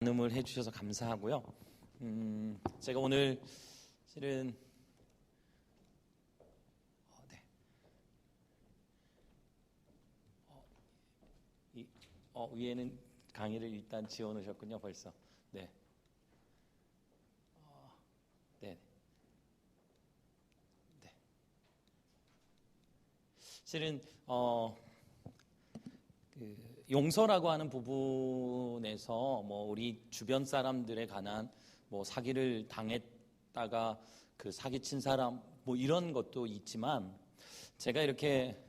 나눔을 해주셔서 감사하고요. 제가 오늘 실은 위에는 강의를 일단 지어놓으셨군요. 벌써. 네. 네. 네. 실은 용서라고 하는 부분에서 우리 주변 사람들에 관한 사기를 당했다가 그 사기친 사람 이런 것도 있지만, 제가 이렇게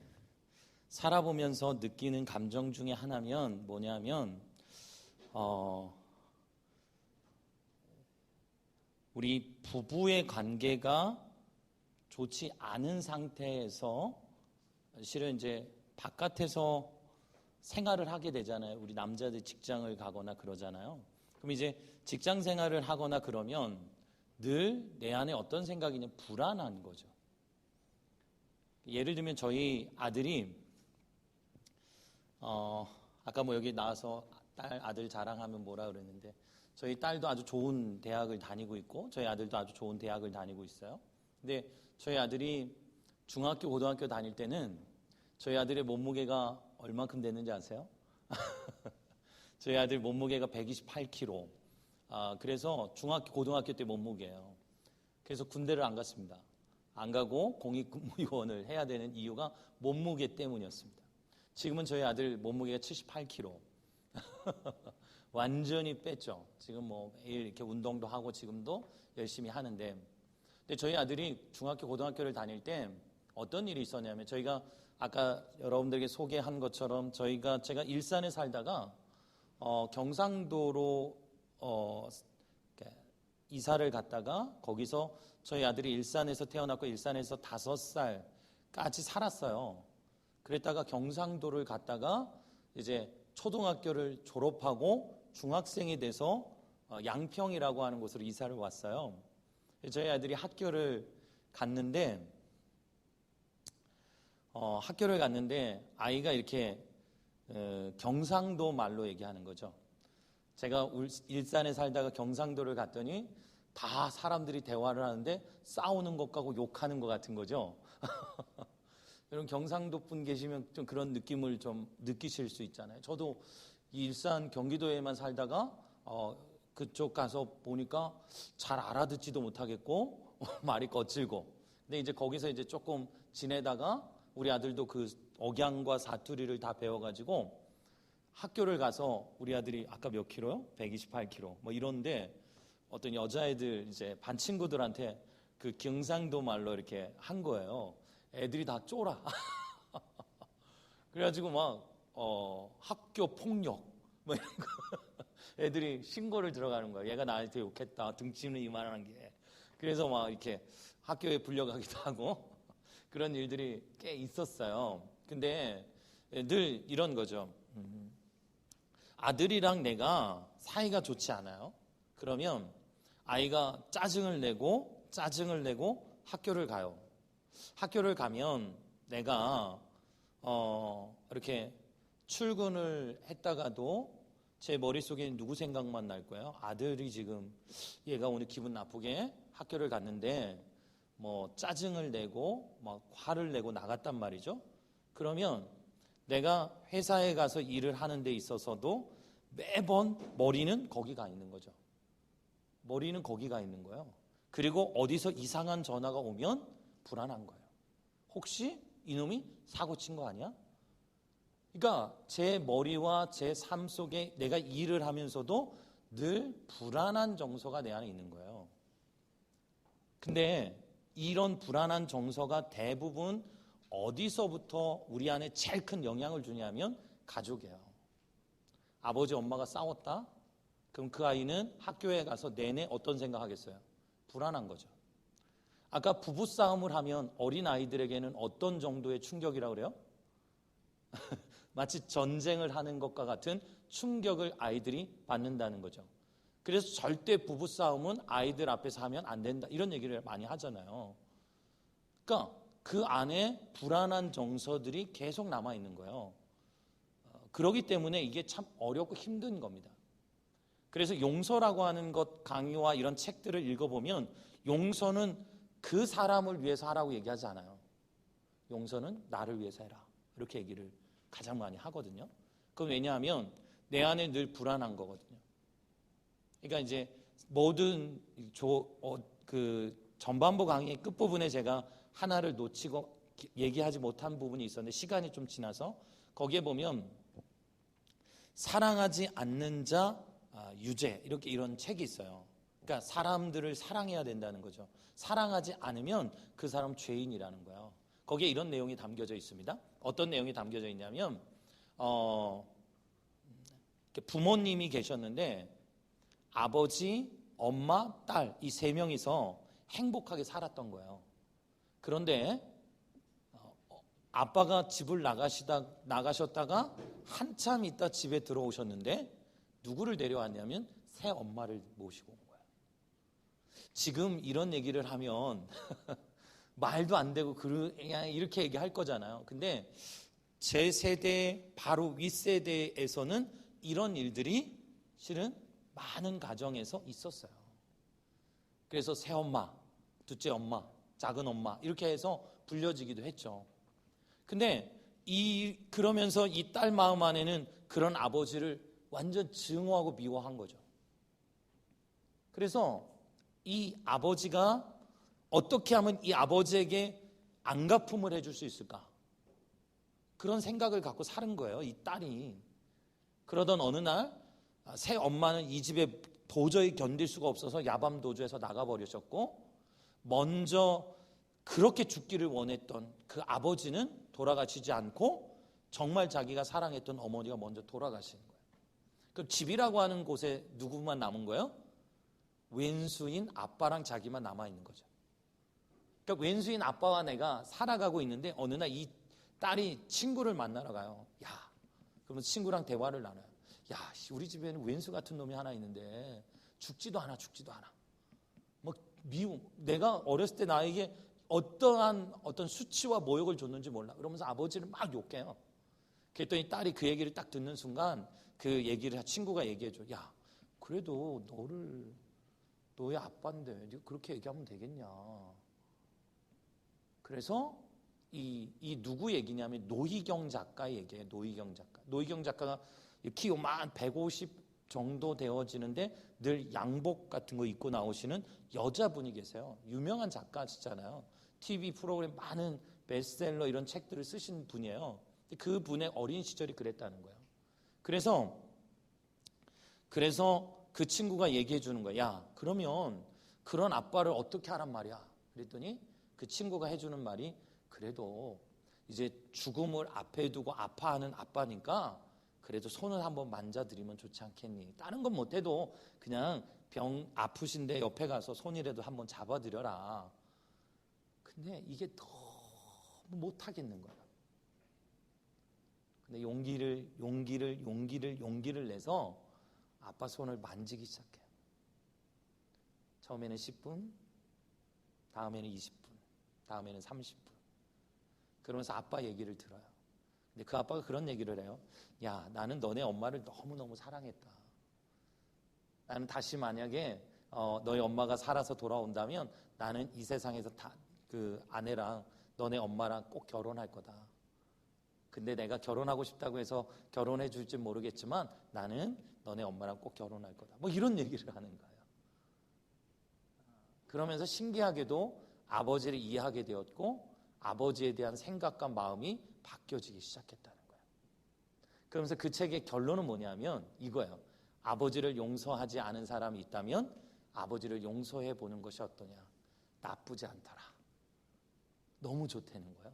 살아보면서 느끼는 감정 중에 하나면 뭐냐면 우리 부부의 관계가 좋지 않은 상태에서 실은 이제 바깥에서 생활을 하게 되잖아요. 우리 남자들 직장을 가거나 그러잖아요. 그럼 이제 직장 생활을 하거나 그러면 늘 내 안에 어떤 생각이냐, 불안한 거죠. 예를 들면 저희 아들이 아까 여기 나와서 아들 자랑하면 뭐라 그랬는데, 저희 딸도 아주 좋은 대학을 다니고 있고 저희 아들도 아주 좋은 대학을 다니고 있어요. 근데 저희 아들이 중학교 고등학교 다닐 때는 저희 아들의 몸무게가 얼만큼 됐는지 아세요? 저희 아들 몸무게가 128kg. 그래서 중학교 고등학교 때 몸무게예요. 그래서 군대를 안 갔습니다. 안 가고 공익근무요원을 해야 되는 이유가 몸무게 때문이었습니다. 지금은 저희 아들 몸무게가 78kg. 완전히 뺐죠. 지금 매일 이렇게 운동도 하고 지금도 열심히 하는데, 근데 저희 아들이 중학교 고등학교를 다닐 때 어떤 일이 있었냐면, 저희가 아까 여러분들에게 소개한 것처럼 제가 일산에 살다가 경상도로 이사를 갔다가 거기서 저희 아들이 일산에서 태어났고 일산에서 5살까지 살았어요. 그랬다가 경상도를 갔다가 이제 초등학교를 졸업하고 중학생이 돼서 양평이라고 하는 곳으로 이사를 왔어요. 저희 아들이 학교를 갔는데 아이가 이렇게 경상도 말로 얘기하는 거죠. 제가 일산에 살다가 경상도를 갔더니 다 사람들이 대화를 하는데 싸우는 것 같고 욕하는 것 같은 거죠. 여러분 경상도 분 계시면 좀 그런 느낌을 좀 느끼실 수 있잖아요. 저도 일산 경기도에만 살다가 그쪽 가서 보니까 잘 알아듣지도 못하겠고 말이 거칠고, 근데 이제 거기서 이제 조금 지내다가 우리 아들도 그 억양과 사투리를 다 배워가지고 학교를 가서 우리 아들이 아까 몇 킬로요? 128kg 이런데 어떤 여자애들 이제 반 친구들한테 그 경상도 말로 이렇게 한 거예요. 애들이 다 쫄아. 그래가지고 학교 폭력 이런 거 애들이 신고를 들어가는 거예요. 얘가 나한테 욕했다, 등치는 이만한 게. 그래서 이렇게 학교에 불려가기도 하고 그런 일들이 꽤 있었어요. 근데 늘 이런 거죠. 아들이랑 내가 사이가 좋지 않아요. 그러면 아이가 짜증을 내고 학교를 가요. 학교를 가면 내가 이렇게 출근을 했다가도 제 머릿속에 누구 생각만 날 거예요? 아들이 지금 얘가 오늘 기분 나쁘게 학교를 갔는데 짜증을 내고 화를 내고 나갔단 말이죠. 그러면 내가 회사에 가서 일을 하는 데 있어서도 매번 머리는 거기가 있는 거죠. 머리는 거기가 있는 거예요. 그리고 어디서 이상한 전화가 오면 불안한 거예요. 혹시 이놈이 사고 친 거 아니야? 그러니까 제 머리와 제 삶 속에 내가 일을 하면서도 늘 불안한 정서가 내 안에 있는 거예요. 근데 이런 불안한 정서가 대부분 어디서부터 우리 안에 제일 큰 영향을 주냐면 가족이에요. 아버지 엄마가 싸웠다? 그럼 그 아이는 학교에 가서 내내 어떤 생각하겠어요? 불안한 거죠. 아까 부부싸움을 하면 어린 아이들에게는 어떤 정도의 충격이라고 그래요? 마치 전쟁을 하는 것과 같은 충격을 아이들이 받는다는 거죠. 그래서 절대 부부싸움은 아이들 앞에서 하면 안 된다, 이런 얘기를 많이 하잖아요. 그러니까 그 안에 불안한 정서들이 계속 남아있는 거예요. 그렇기 때문에 이게 참 어렵고 힘든 겁니다. 그래서 용서라고 하는 것 강의와 이런 책들을 읽어보면 용서는 그 사람을 위해서 하라고 얘기하지 않아요. 용서는 나를 위해서 해라. 이렇게 얘기를 가장 많이 하거든요. 그건 왜냐하면 내 안에 늘 불안한 거거든요. 그러니까 이제 모든 그 전반부 강의 끝부분에 제가 하나를 놓치고 얘기하지 못한 부분이 있었는데 시간이 좀 지나서 거기에 보면 사랑하지 않는 자 유죄 이런 책이 있어요. 그러니까 사람들을 사랑해야 된다는 거죠. 사랑하지 않으면 그 사람 죄인이라는 거예요. 거기에 이런 내용이 담겨져 있습니다. 어떤 내용이 담겨져 있냐면 부모님이 계셨는데 아버지, 엄마, 딸 이 세 명이서 행복하게 살았던 거예요. 그런데 아빠가 집을 나가셨다가 한참 있다 집에 들어오셨는데 누구를 데려왔냐면 새 엄마를 모시고 온 거예요. 지금 이런 얘기를 하면 말도 안 되고 그냥 이렇게 얘기할 거잖아요. 근데 제 세대 바로 윗세대에서는 이런 일들이 실은 많은 가정에서 있었어요. 그래서 새엄마, 둘째 엄마, 작은 엄마 이렇게 해서 불려지기도 했죠. 근데 그러면서 이 딸 마음 안에는 그런 아버지를 완전 증오하고 미워한 거죠. 그래서 이 아버지가 어떻게 하면 이 아버지에게 안갚음을 해줄 수 있을까? 그런 생각을 갖고 사는 거예요, 이 딸이. 그러던 어느 날 새 엄마는 이 집에 도저히 견딜 수가 없어서 야밤도주에서 나가버리셨고 먼저 그렇게 죽기를 원했던 그 아버지는 돌아가시지 않고 정말 자기가 사랑했던 어머니가 먼저 돌아가시는 거예요. 그럼 집이라고 하는 곳에 누구만 남은 거예요? 왼수인 아빠랑 자기만 남아있는 거죠. 그러니까 왼수인 아빠와 내가 살아가고 있는데 어느 날 이 딸이 친구를 만나러 가요. 야, 그러면 친구랑 대화를 나눠요. 야, 우리 집에는 왼수 같은 놈이 하나 있는데 죽지도 않아. 뭐 내가 어렸을 때 나에게 어떤 수치와 모욕을 줬는지 몰라. 그러면서 아버지를 막 욕해요. 그랬더니 딸이 그 얘기를 딱 듣는 순간 그 얘기를 친구가 얘기해줘. 야, 그래도 너의 아빠인데 네가 그렇게 얘기하면 되겠냐. 그래서 이 누구 얘기냐면 노희경 작가의 얘기예요. 노희경 작가가 키 요만 150 정도 되어지는데 늘 양복 같은 거 입고 나오시는 여자분이 계세요. 유명한 작가시잖아요. TV 프로그램 많은 베스트셀러 이런 책들을 쓰신 분이에요. 그 분의 어린 시절이 그랬다는 거예요. 그래서 그 친구가 얘기해 주는 거야. 야, 그러면 그런 아빠를 어떻게 하란 말이야. 그랬더니 그 친구가 해주는 말이 그래도 이제 죽음을 앞에 두고 아파하는 아빠니까 그래도 손을 한번 만져드리면 좋지 않겠니? 다른 건 못해도 그냥 병 아프신데 옆에 가서 손이라도 한번 잡아드려라. 근데 이게 너무 못하겠는 거야. 근데 용기를 내서 아빠 손을 만지기 시작해요. 처음에는 10분, 다음에는 20분, 다음에는 30분. 그러면서 아빠 얘기를 들어요. 근데 그 아빠가 그런 얘기를 해요. 야, 나는 너네 엄마를 너무너무 사랑했다. 나는 다시 만약에 너희 엄마가 살아서 돌아온다면 나는 이 세상에서 그 아내랑 너네 엄마랑 꼭 결혼할 거다. 근데 내가 결혼하고 싶다고 해서 결혼해 줄지 모르겠지만 나는 너네 엄마랑 꼭 결혼할 거다. 뭐 이런 얘기를 하는 거예요. 그러면서 신기하게도 아버지를 이해하게 되었고 아버지에 대한 생각과 마음이 바뀌어지기 시작했다는 거예요. 그러면서 그 책의 결론은 뭐냐면 이거예요. 아버지를 용서하지 않은 사람이 있다면 아버지를 용서해 보는 것이 어떠냐. 나쁘지 않더라. 너무 좋다는 거예요.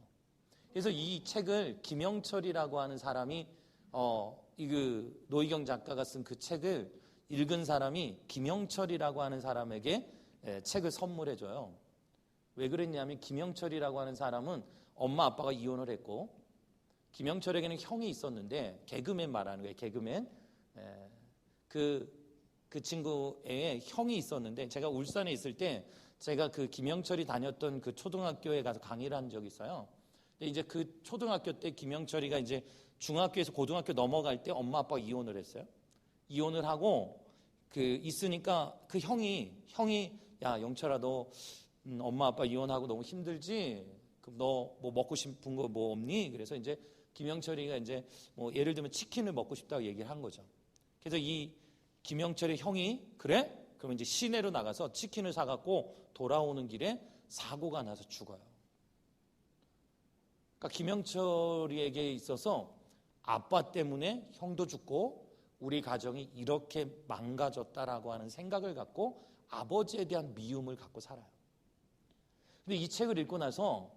그래서 이 책을 김영철이라고 하는 사람이 노희경 작가가 쓴 그 책을 읽은 사람이 김영철이라고 하는 사람에게 책을 선물해 줘요. 왜 그랬냐면 김영철이라고 하는 사람은 엄마 아빠가 이혼을 했고 김영철에게는 형이 있었는데 개그맨 말하는 거예요. 개그맨. 그 친구의 형이 있었는데 제가 울산에 있을 때 제가 그 김영철이 다녔던 그 초등학교에 가서 강의를 한 적이 있어요. 근데 이제 그 초등학교 때 김영철이가 이제 중학교에서 고등학교 넘어갈 때 엄마 아빠가 이혼을 했어요. 이혼을 하고 있으니까 그 형이 야 영철아 너 엄마 아빠 이혼하고 너무 힘들지? 그럼 너 뭐 먹고 싶은 거 뭐 없니? 그래서 이제 김영철이가 이제 뭐 예를 들면 치킨을 먹고 싶다고 얘기를 한 거죠. 그래서 이 김영철의 형이 그래? 그러면 이제 시내로 나가서 치킨을 사갖고 돌아오는 길에 사고가 나서 죽어요. 그러니까 김영철이에게 있어서 아빠 때문에 형도 죽고 우리 가정이 이렇게 망가졌다라고 하는 생각을 갖고 아버지에 대한 미움을 갖고 살아요. 근데 이 책을 읽고 나서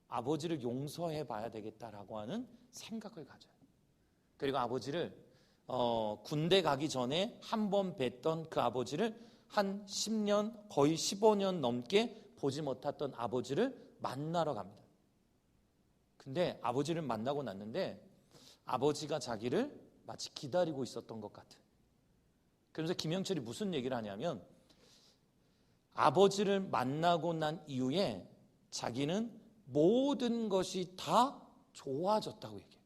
아버지를 용서해 봐야 되겠다라고 하는 생각을 가져요. 그리고 아버지를 군대 가기 전에 한 번 뵀던 그 아버지를 한 10년 거의 15년 넘게 보지 못했던 아버지를 만나러 갑니다. 근데 아버지를 만나고 났는데 아버지가 자기를 마치 기다리고 있었던 것 같은. 그래서 김영철이 무슨 얘기를 하냐면 아버지를 만나고 난 이후에 자기는 모든 것이 다 좋아졌다고 얘기해요.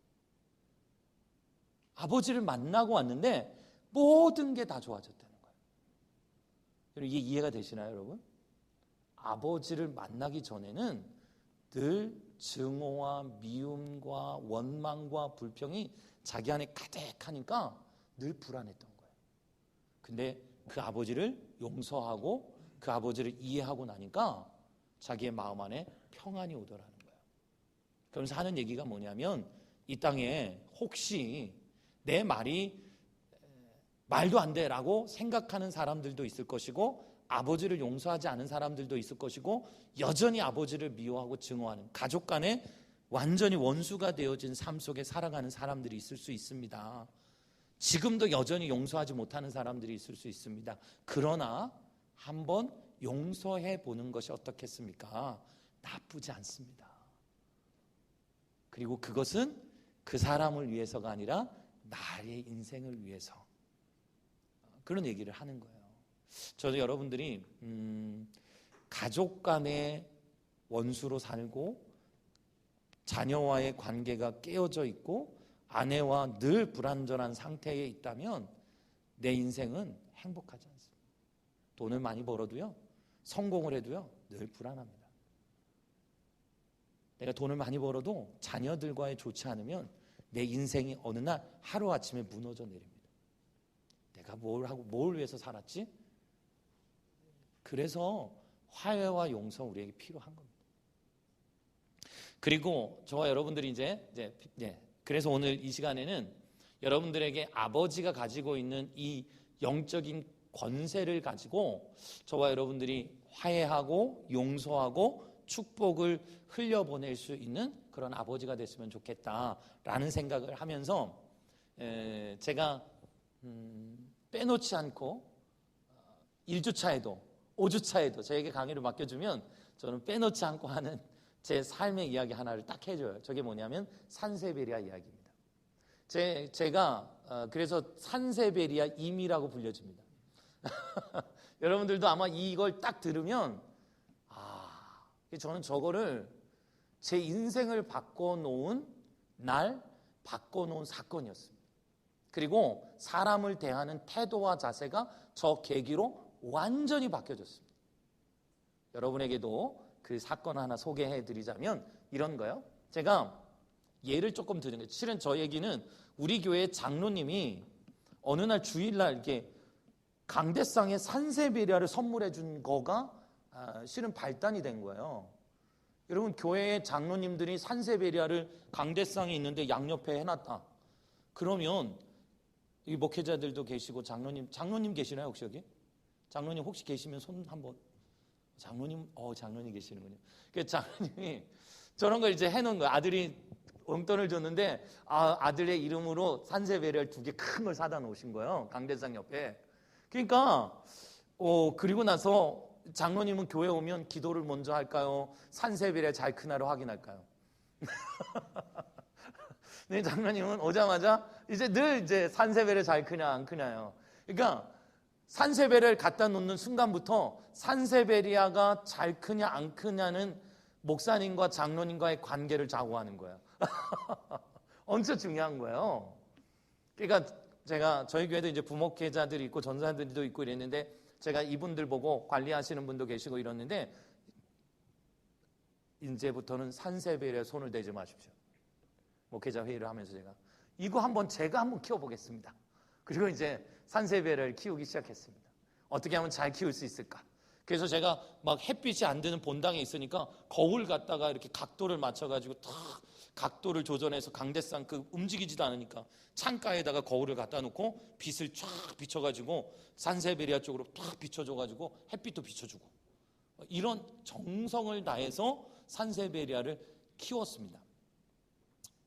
아버지를 만나고 왔는데 모든 게 다 좋아졌다는 거예요. 이게 이해가 되시나요, 여러분? 아버지를 만나기 전에는 늘 증오와 미움과 원망과 불평이 자기 안에 가득하니까 늘 불안했던 거예요. 근데 그 아버지를 용서하고 그 아버지를 이해하고 나니까 자기의 마음 안에 평안이 오더라는 거예요. 그러면서 하는 얘기가 뭐냐면 이 땅에 혹시 내 말이 말도 안 돼라고 생각하는 사람들도 있을 것이고 아버지를 용서하지 않은 사람들도 있을 것이고 여전히 아버지를 미워하고 증오하는 가족 간에 완전히 원수가 되어진 삶 속에 살아가는 사람들이 있을 수 있습니다. 지금도 여전히 용서하지 못하는 사람들이 있을 수 있습니다. 그러나 한번 용서해 보는 것이 어떻겠습니까? 나쁘지 않습니다. 그리고 그것은 그 사람을 위해서가 아니라 나의 인생을 위해서 그런 얘기를 하는 거예요. 저도 여러분들이 가족 간의 원수로 살고 자녀와의 관계가 깨어져 있고 아내와 늘 불완전한 상태에 있다면 내 인생은 행복하지 않습니다. 돈을 많이 벌어도요, 성공을 해도요, 늘 불안합니다. 내가 돈을 많이 벌어도 자녀들과의 좋지 않으면 내 인생이 어느 날 하루아침에 무너져 내립니다. 내가 뭘 하고 뭘 위해서 살았지? 그래서 화해와 용서 우리에게 필요한 겁니다. 그리고 저와 여러분들이 이제 그래서 오늘 이 시간에는 여러분들에게 아버지가 가지고 있는 이 영적인 권세를 가지고 저와 여러분들이 화해하고 용서하고 축복을 흘려보낼 수 있는 그런 아버지가 됐으면 좋겠다라는 생각을 하면서 제가 빼놓지 않고 1주차에도 5주차에도 저에게 강의를 맡겨주면 저는 빼놓지 않고 하는 제 삶의 이야기 하나를 딱 해줘요. 저게 뭐냐면 산세베리아 이야기입니다. 제가 그래서 산세베리아 임이라고 불려집니다. 여러분들도 아마 이걸 딱 들으면 저는 저거를 제 인생을 바꿔놓은 바꿔놓은 사건이었습니다. 그리고 사람을 대하는 태도와 자세가 저 계기로 완전히 바뀌어졌습니다. 여러분에게도 그 사건 하나 소개해드리자면 이런 거요. 제가 예를 조금 드는 거예요. 실은 저 얘기는 우리 교회 장로님이 어느 날 주일날 이렇게 강대상에 산세베리아를 선물해 준 거가 실은 발단이 된 거예요. 여러분 교회의 장로님들이 산세베리아를 강대상에 있는데 양옆에 해놨다. 그러면 이 목회자들도 계시고 장로님 계시나요 혹시 여기? 장로님 혹시 계시면 손 한번. 장로님 계시는군요. 그 장로님이 저런 걸 이제 해놓은 거예요. 아들이 용돈을 줬는데 아들의 이름으로 산세베리아를 2개 큰 걸 사다 놓으신 거예요. 강대상 옆에. 그러니까 그리고 나서 장로님은 교회 오면 기도를 먼저 할까요? 산세베리아 잘 크나를 확인할까요? 네, 장로님은 오자마자 늘 산세베리아 잘 크냐 안 크냐요. 그러니까 산세베리아를 갖다 놓는 순간부터 산세베리아가 잘 크냐 안 크냐는 목사님과 장로님과의 관계를 좌우하는 거예요. 엄청 중요한 거예요. 그러니까 제가 저희 교회도 이제 부목회자들이 있고 전사들도 있고 이랬는데 제가 이분들 보고 관리하시는 분도 계시고 이러는데 이제부터는 산세베리아에 손을 대지 마십시오. 목회자 회의를 하면서 제가 이거 제가 한번 키워보겠습니다. 그리고 이제 산세베리아를 키우기 시작했습니다. 어떻게 하면 잘 키울 수 있을까? 그래서 제가 막 햇빛이 안 드는 본당에 있으니까 거울 갖다가 이렇게 각도를 맞춰가지고 탁 각도를 조절해서 강대상 움직이지도 않으니까 창가에다가 거울을 갖다 놓고 빛을 쫙 비춰가지고 산세베리아 쪽으로 탁 비춰줘가지고 햇빛도 비춰주고 이런 정성을 다해서 산세베리아를 키웠습니다.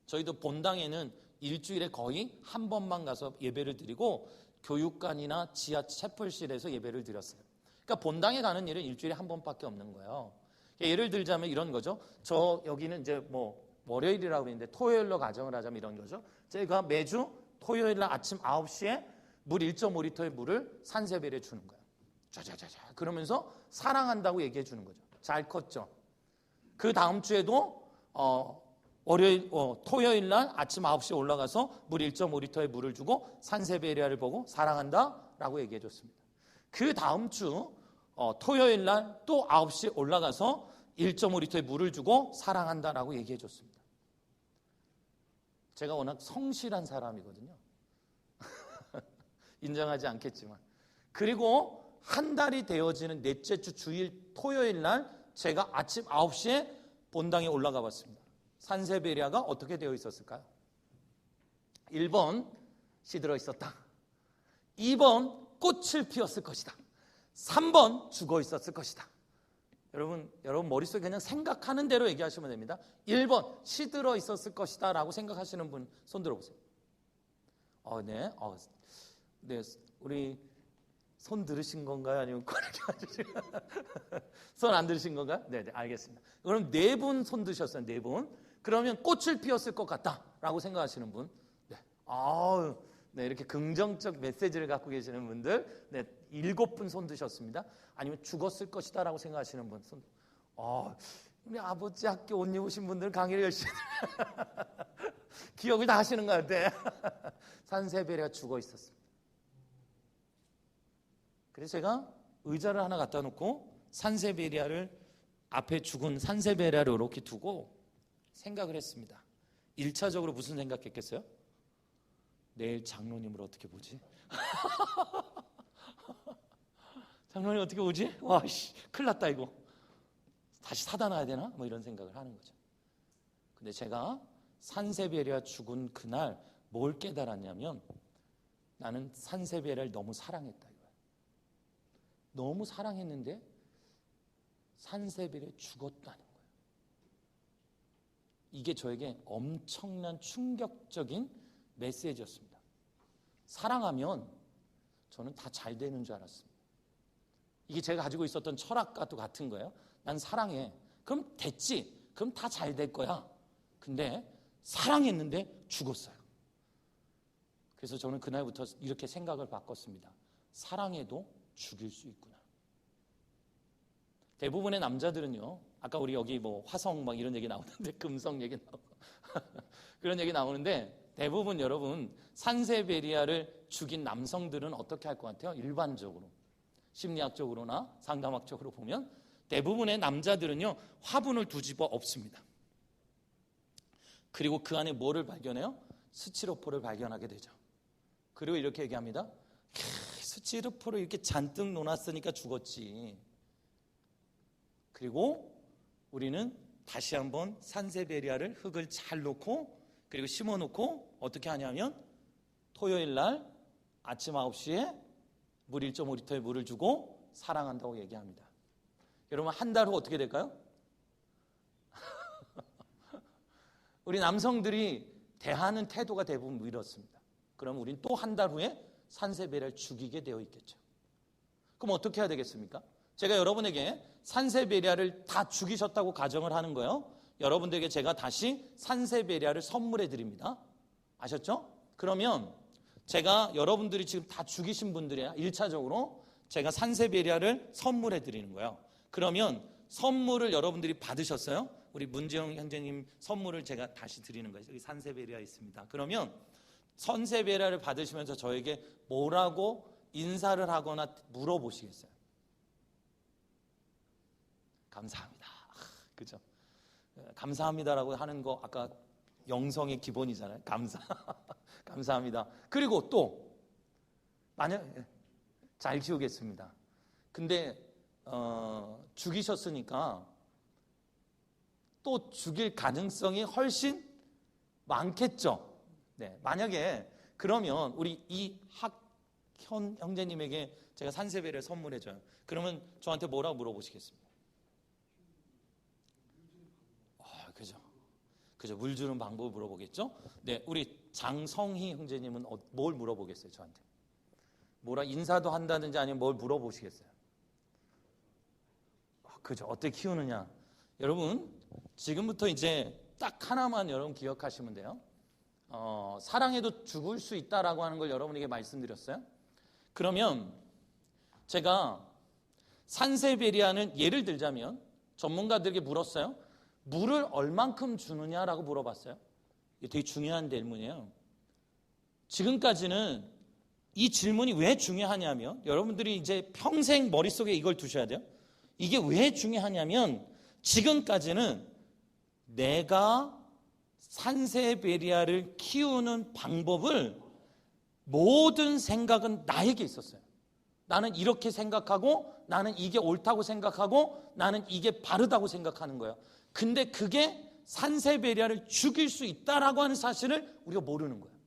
저희도 본당에는 일주일에 거의 한 번만 가서 예배를 드리고 교육관이나 지하 채플실에서 예배를 드렸어요. 그러니까 본당에 가는 일은 일주일에 한 번밖에 없는 거예요. 예를 들자면 이런 거죠. 여기는 이제 월요일이라고 그러는데 토요일로 가정을 하자면 이런 거죠. 제가 매주 토요일 날 아침 9시에 물 1.5리터의 물을 산세베리아에 주는 거예요. 짜자자자 그러면서 사랑한다고 얘기해 주는 거죠. 잘 컸죠. 그 다음 주에도 토요일 날 아침 9시에 올라가서 물 1.5리터의 물을 주고 산세베리아를 보고 사랑한다라고 얘기해 줬습니다. 그 다음 주 토요일 날 또 9시에 올라가서 1.5리터의 물을 주고 사랑한다라고 얘기해 줬습니다. 제가 워낙 성실한 사람이거든요. 인정하지 않겠지만. 그리고 한 달이 되어지는 넷째 주 주일 토요일 날 제가 아침 9시에 본당에 올라가 봤습니다. 산세베리아가 어떻게 되어 있었을까요? 1번 시들어 있었다. 2번 꽃을 피웠을 것이다. 3번 죽어 있었을 것이다. 여러분 머릿속에 그냥 생각하는 대로 얘기하시면 됩니다. 1번 시들어 있었을 것이다 라고 생각하시는 분 손 들어보세요. 네. 네, 우리 손 들으신 건가요? 아니면 손 안 들으신 건가요? 네, 알겠습니다. 그럼 4분 손 드셨어요. 4분. 그러면 꽃을 피웠을 것 같다라고 생각하시는 분. 네. 네, 이렇게 긍정적 메시지를 갖고 계시는 분들. 네, 7분 손 드셨습니다. 아니면 죽었을 것이다라고 생각하시는 분 손. 우리 아버지 학교 옷 입으신 분들 강의를 열심히 기억을 다 하시는 것 같아. 산세베리아가 죽어 있었습니다. 그래서 제가 의자를 하나 갖다 놓고 산세베리아를 앞에 죽은 산세베리아를 이렇게 두고 생각을 했습니다. 1차적으로 무슨 생각했겠어요? 내일 장로님을 어떻게 보지? 장로님 어떻게 오지? 와, 큰일 났다 이거. 다시 사다 놔야 되나? 이런 생각을 하는 거죠. 근데 제가 산세베리아 죽은 그날 뭘 깨달았냐면 나는 산세베리아를 너무 사랑했다 이거야. 너무 사랑했는데 산세베리아 죽었다는 거예요. 이게 저에게 엄청난 충격적인 메시지였습니다. 사랑하면 저는 다 잘 되는 줄 알았습니다. 이게 제가 가지고 있었던 철학과도 같은 거예요. 난 사랑해. 그럼 됐지. 그럼 다 잘 될 거야. 근데 사랑했는데 죽었어요. 그래서 저는 그날부터 이렇게 생각을 바꿨습니다. 사랑해도 죽일 수 있구나. 대부분의 남자들은요, 아까 우리 여기 화성 이런 얘기 나오는데 금성 얘기 나오고 그런 얘기 나오는데 대부분 여러분 산세베리아를 죽인 남성들은 어떻게 할 것 같아요? 일반적으로 심리학적으로나 상담학적으로 보면 대부분의 남자들은요 화분을 뒤집어 엎습니다. 그리고 그 안에 뭐를 발견해요? 스티로폼을 발견하게 되죠. 그리고 이렇게 얘기합니다. 스티로폼을 이렇게 잔뜩 놓았으니까 죽었지. 그리고 우리는 다시 한번 산세베리아를 흙을 잘 놓고 그리고 심어놓고 어떻게 하냐면 토요일 날 아침 9시에 물 1.5리터의 물을 주고 사랑한다고 얘기합니다. 여러분 한 달 후 어떻게 될까요? 우리 남성들이 대하는 태도가 대부분 이렇습니다. 그럼 우린 또 한 달 후에 산세베리아를 죽이게 되어 있겠죠. 그럼 어떻게 해야 되겠습니까? 제가 여러분에게 산세베리아를 다 죽이셨다고 가정을 하는 거예요. 여러분들에게 제가 다시 산세베리아를 선물해 드립니다. 아셨죠? 그러면 제가 여러분들이 지금 다 죽이신 분들이야 1차적으로 제가 산세베리아를 선물해 드리는 거예요. 그러면 선물을 여러분들이 받으셨어요? 우리 문재영 형제님 선물을 제가 다시 드리는 거예요. 여기 산세베리아 있습니다. 그러면 선세배려를 받으시면서 저에게 뭐라고 인사를 하거나 물어보시겠어요? 감사합니다. 그죠? 감사합니다라고 하는 거 아까 영성의 기본이잖아요. 감사합니다. 그리고 또 만약 잘 키우겠습니다. 근데 죽이셨으니까 또 죽일 가능성이 훨씬 많겠죠. 네, 만약에 그러면 우리 이학현 형제님에게 제가 산세배를 선물해줘요. 그러면 저한테 뭐라고 물어보시겠습니까? 그죠. 물 주는 방법을 물어보겠죠? 네, 우리 장성희 형제님은 뭘 물어보겠어요, 저한테? 인사도 한다든지 아니면 뭘 물어보시겠어요? 그죠. 어떻게 키우느냐. 여러분, 지금부터 이제 딱 하나만 여러분 기억하시면 돼요. 사랑해도 죽을 수 있다라고 하는 걸 여러분에게 말씀드렸어요. 그러면 제가 산세베리아는 예를 들자면 전문가들에게 물었어요. 물을 얼만큼 주느냐라고 물어봤어요. 이게 되게 중요한 질문이에요. 지금까지는 이 질문이 왜 중요하냐면 여러분들이 이제 평생 머릿속에 이걸 두셔야 돼요. 이게 왜 중요하냐면 지금까지는 내가 산세베리아를 키우는 방법을 모든 생각은 나에게 있었어요. 나는 이렇게 생각하고 나는 이게 옳다고 생각하고 나는 이게 바르다고 생각하는 거예요. 근데 그게 산세베리아를 죽일 수 있다라고 하는 사실을 우리가 모르는 거예요.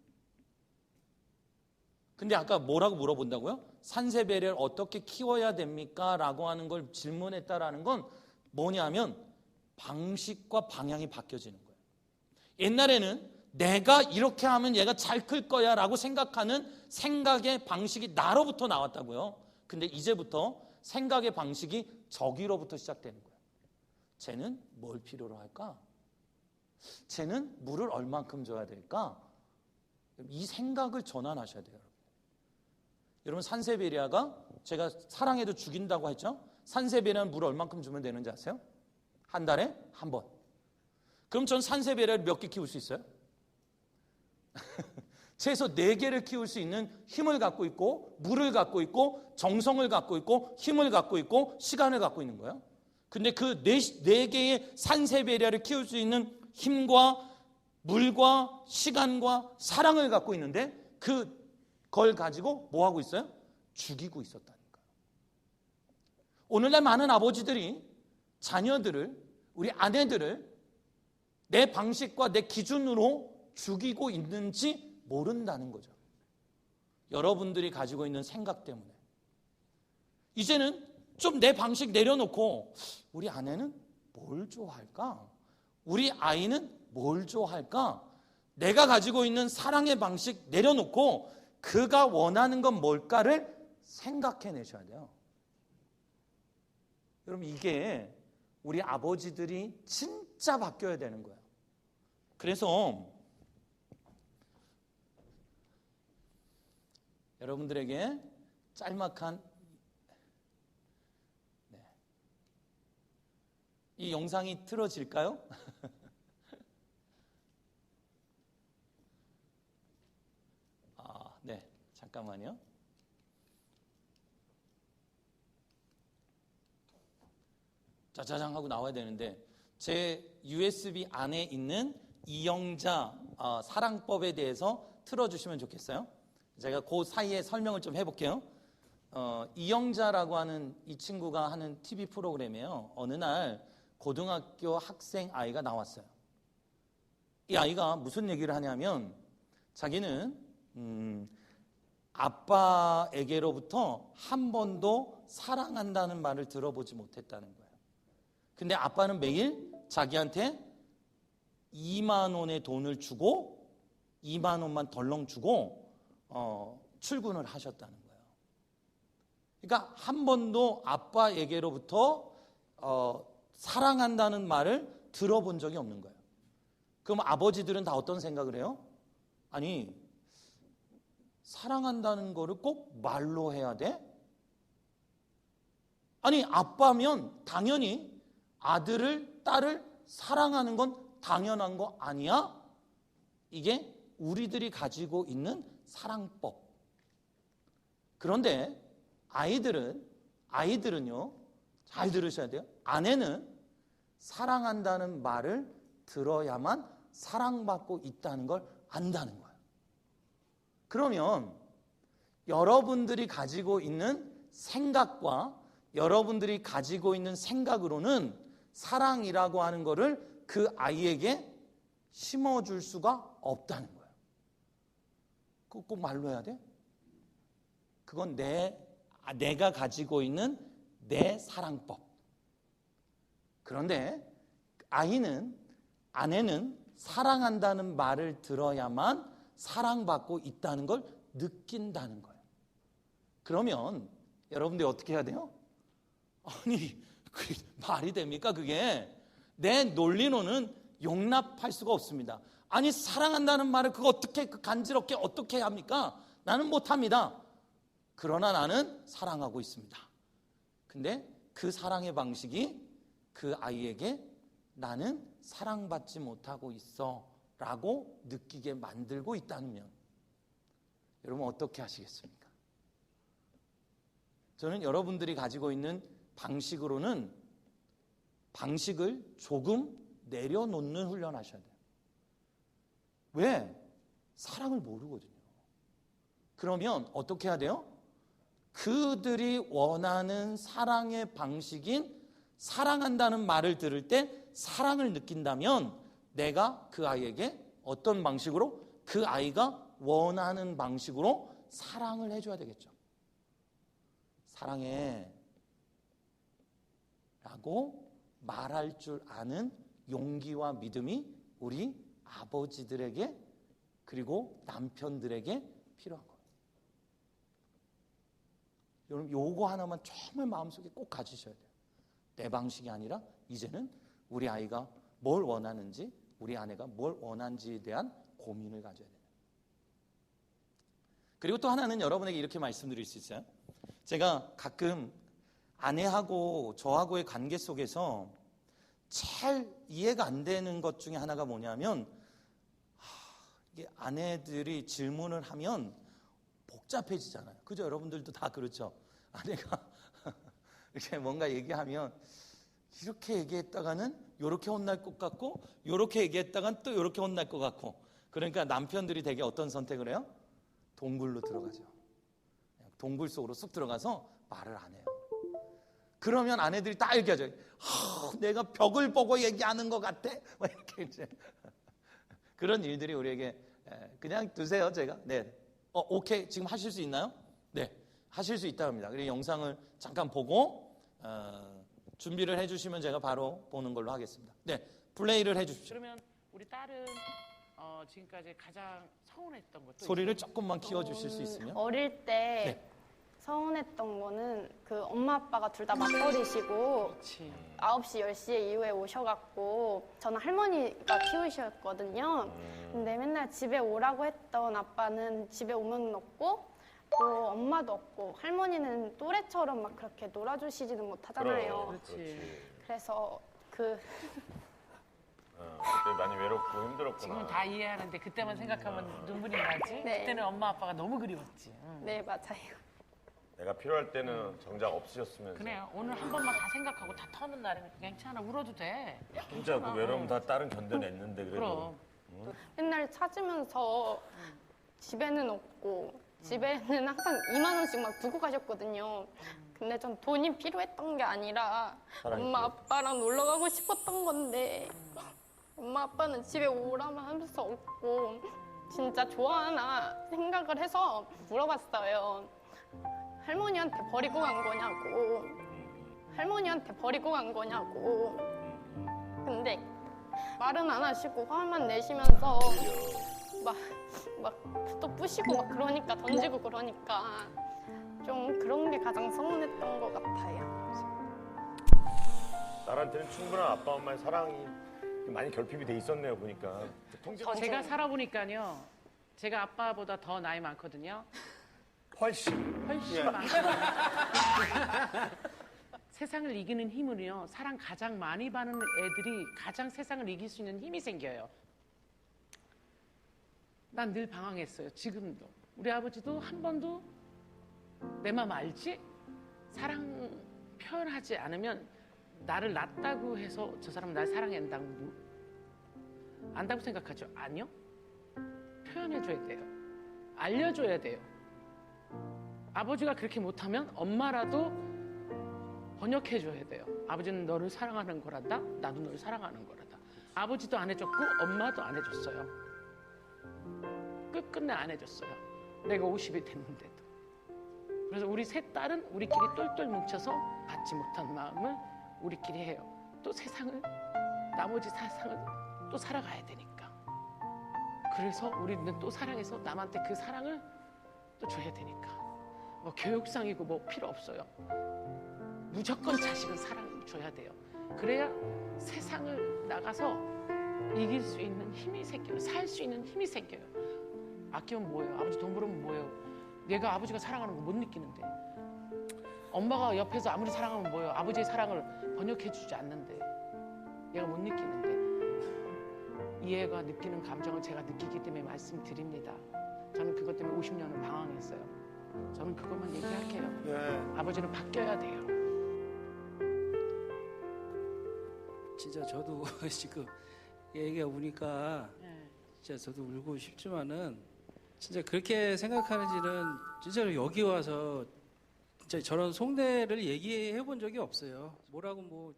근데 아까 뭐라고 물어본다고요? 산세베리아를 어떻게 키워야 됩니까? 라고 하는 걸 질문했다라는 건 뭐냐면 방식과 방향이 바뀌어지는 거예요. 옛날에는 내가 이렇게 하면 얘가 잘 클 거야 라고 생각하는 생각의 방식이 나로부터 나왔다고요. 근데 이제부터 생각의 방식이 저기로부터 시작되는 거예요. 쟤는 뭘 필요로 할까? 쟤는 물을 얼만큼 줘야 될까? 이 생각을 전환하셔야 돼요. 여러분 산세베리아가 제가 사랑해도 죽인다고 했죠? 산세베리아는 물을 얼만큼 주면 되는지 아세요? 한 달에 한 번. 그럼 전 산세베리아를 몇 개 키울 수 있어요? 최소 4개를 키울 수 있는 힘을 갖고 있고 물을 갖고 있고 정성을 갖고 있고 힘을 갖고 있고 시간을 갖고 있는 거예요. 근데 그 4개의 산세베리아를 키울 수 있는 힘과 물과 시간과 사랑을 갖고 있는데 그걸 가지고 뭐 하고 있어요? 죽이고 있었다니까요. 오늘날 많은 아버지들이 자녀들을, 우리 아내들을 내 방식과 내 기준으로 죽이고 있는지 모른다는 거죠. 여러분들이 가지고 있는 생각 때문에. 이제는 좀 내 방식 내려놓고 우리 아내는 뭘 좋아할까? 우리 아이는 뭘 좋아할까? 내가 가지고 있는 사랑의 방식 내려놓고 그가 원하는 건 뭘까를 생각해내셔야 돼요. 여러분 이게 우리 아버지들이 진짜 바뀌어야 되는 거예요. 그래서 여러분들에게 짤막한 이 영상이 틀어질까요? 네, 잠깐만요. 짜자장 하고 나와야 되는데 제 USB 안에 있는 이영자 사랑법에 대해서 틀어주시면 좋겠어요. 제가 그 사이에 설명을 좀 해볼게요. 이영자라고 하는 이 친구가 하는 TV 프로그램이에요. 어느 날 고등학교 학생 아이가 나왔어요. 이 아이가 무슨 얘기를 하냐면 자기는 아빠에게로부터 한 번도 사랑한다는 말을 들어보지 못했다는 거예요. 근데 아빠는 매일 자기한테 2만 원의 돈을 주고 2만 원만 덜렁 주고 출근을 하셨다는 거예요. 그러니까 한 번도 아빠에게로부터 사랑한다는 말을 들어본 적이 없는 거예요. 그럼 아버지들은 다 어떤 생각을 해요? 아니, 사랑한다는 거를 꼭 말로 해야 돼? 아니, 아빠면 당연히 아들을, 딸을 사랑하는 건 당연한 거 아니야? 이게 우리들이 가지고 있는 사랑법. 그런데 아이들은요, 잘 들으셔야 돼요. 아내는 사랑한다는 말을 들어야만 사랑받고 있다는 걸 안다는 거예요. 그러면 여러분들이 가지고 있는 생각과 여러분들이 가지고 있는 생각으로는 사랑이라고 하는 거를 그 아이에게 심어줄 수가 없다는 거예요. 그거 꼭 말로 해야 돼? 그건 내가 가지고 있는 내 사랑법. 그런데 아내는 사랑한다는 말을 들어야만 사랑받고 있다는 걸 느낀다는 거예요. 그러면 여러분들이 어떻게 해야 돼요? 아니, 그게 말이 됩니까? 그게 내 논리로는 용납할 수가 없습니다. 아니, 사랑한다는 말을 그거 어떻게 간지럽게 어떻게 합니까? 나는 못합니다. 그러나 나는 사랑하고 있습니다. 근데 그 사랑의 방식이 그 아이에게 나는 사랑받지 못하고 있어 라고 느끼게 만들고 있다면 여러분 어떻게 하시겠습니까? 저는 여러분들이 가지고 있는 방식으로는 방식을 조금 내려놓는 훈련하셔야 돼요. 왜? 사랑을 모르거든요. 그러면 어떻게 해야 돼요? 그들이 원하는 사랑의 방식인 사랑한다는 말을 들을 때 사랑을 느낀다면 내가 그 아이에게 어떤 방식으로 그 아이가 원하는 방식으로 사랑을 해줘야 되겠죠. 사랑해 라고 말할 줄 아는 용기와 믿음이 우리 아버지들에게 그리고 남편들에게 필요한 거예요. 여러분 요거 하나만 정말 마음속에 꼭 가지셔야 돼요. 내 방식이 아니라 이제는 우리 아이가 뭘 원하는지 우리 아내가 뭘 원하는지에 대한 고민을 가져야 돼요. 그리고 또 하나는 여러분에게 이렇게 말씀드릴 수 있어요. 제가 가끔 아내하고 저하고의 관계 속에서 잘 이해가 안 되는 것 중에 하나가 뭐냐면 이게 아내들이 질문을 하면 복잡해지잖아요. 그죠? 여러분들도 다 그렇죠. 아내가 이렇게 뭔가 얘기하면 이렇게 얘기했다가는 이렇게 혼날 것 같고 이렇게 얘기했다가는 또 이렇게 혼날 것 같고 그러니까 남편들이 되게 어떤 선택을 해요? 동굴로 들어가죠. 동굴 속으로 쑥 들어가서 말을 안 해요. 그러면 아내들이 딱 얘기하죠. 내가 벽을 보고 얘기하는 것 같아. 이렇게 이제 그런 일들이 우리에게 그냥 두세요. 제가 네, 오케이 지금 하실 수 있나요? 네, 하실 수 있다고 합니다. 그리고 영상을 잠깐 보고 준비를 해주시면 제가 바로 보는 걸로 하겠습니다. 네, 플레이를 해주십시오. 그러면 우리 딸은 지금까지 가장 서운했던 것도 소리를 조금만 키워주실 수 있으면. 어릴 때 네. 서운했던 거는 그 엄마 아빠가 둘 다 맞벌이시고 그렇지. 9시, 10시에 이후에 오셔갖고 저는 할머니가 키우셨거든요. 근데 맨날 집에 오라고 했던 아빠는 집에 오면 없고 또 엄마도 없고 할머니는 또래처럼 막 그렇게 놀아주시지는 못하잖아요. 그렇지. 그래서 그때 많이 외롭고 힘들었구나. 지금은 다 이해하는데 그때만 생각하면 눈물이 나지? 네. 그때는 엄마 아빠가 너무 그리웠지. 네, 맞아요. 내가 필요할 때는 정작 없으셨으면서. 그래요. 오늘 한 번만 다 생각하고 다 터는 날이면 괜찮아. 울어도 돼. 진짜 그 외로움 다 딸은 견뎌냈는데 그래도. 그럼. 맨날 찾으면서 집에는 없고 집에는 항상 2만 원씩 막 두고 가셨거든요. 근데 전 돈이 필요했던 게 아니라 사랑이 엄마 아빠랑 놀러 가고 싶었던 건데 엄마 아빠는 집에 오라만 하면서 없고 진짜 좋아하나 생각을 해서 물어봤어요. 할머니한테 버리고 간 거냐고. 할머니한테 버리고 간 거냐고. 근데 말은 안 하시고 화만 내시면서 막 또 부시고 막 그러니까 던지고 그러니까 좀 그런 게 가장 서운했던 것 같아요. 딸한테는 충분한 아빠 엄마의 사랑이 많이 결핍이 돼 있었네요 보니까. 제가 살아보니까요. 제가 아빠보다 더 나이 많거든요. 훨씬. 많아요. 세상을 이기는 힘은요. 사랑 가장 많이 받는 애들이 가장 세상을 이길 수 있는 힘이 생겨요. 난 늘 방황했어요. 지금도. 우리 아버지도 한 번도 내 마음 알지? 사랑 표현하지 않으면 나를 낳았다고 해서 저 사람은 날 사랑한다고 안다고 생각하죠? 아니요. 표현해줘야 돼요. 알려줘야 돼요. 아버지가 그렇게 못하면 엄마라도 번역해줘야 돼요. 아버지는 너를 사랑하는 거란다. 나도 너를 사랑하는 거란다. 아버지도 안 해줬고 엄마도 안 해줬어요. 끝끝내 안 해줬어요. 내가 50이 됐는데도. 그래서 우리 세 딸은 우리끼리 똘똘 뭉쳐서 받지 못한 마음을 우리끼리 해요. 또 세상을, 나머지 세상을 또 살아가야 되니까. 그래서 우리는 또 사랑해서 남한테 그 사랑을 또 줘야 되니까. 뭐 교육상이고 뭐 필요 없어요. 무조건 자식은 사랑을 줘야 돼요. 그래야 세상을 나가서 이길 수 있는 힘이 생겨요. 살 수 있는 힘이 생겨요. 아끼면 뭐예요? 아버지 돈 벌으면 뭐예요? 내가 아버지가 사랑하는 거 못 느끼는데. 엄마가 옆에서 아무리 사랑하면 뭐예요? 아버지의 사랑을 번역해주지 않는데. 얘가 못 느끼는데. 이해가 느끼는 감정을 제가 느끼기 때문에 말씀드립니다. 저는 그것 때문에 50년을 방황했어요. 저는 그것만 얘기할게요. 네. 아버지는 바뀌어야 돼요. 진짜 저도 지금 얘기가 오니까 진짜 저도 울고 싶지만은 진짜 그렇게 생각하는지는 진짜로 여기 와서 진짜 저런 속내를 얘기해 본 적이 없어요. 뭐라고 뭐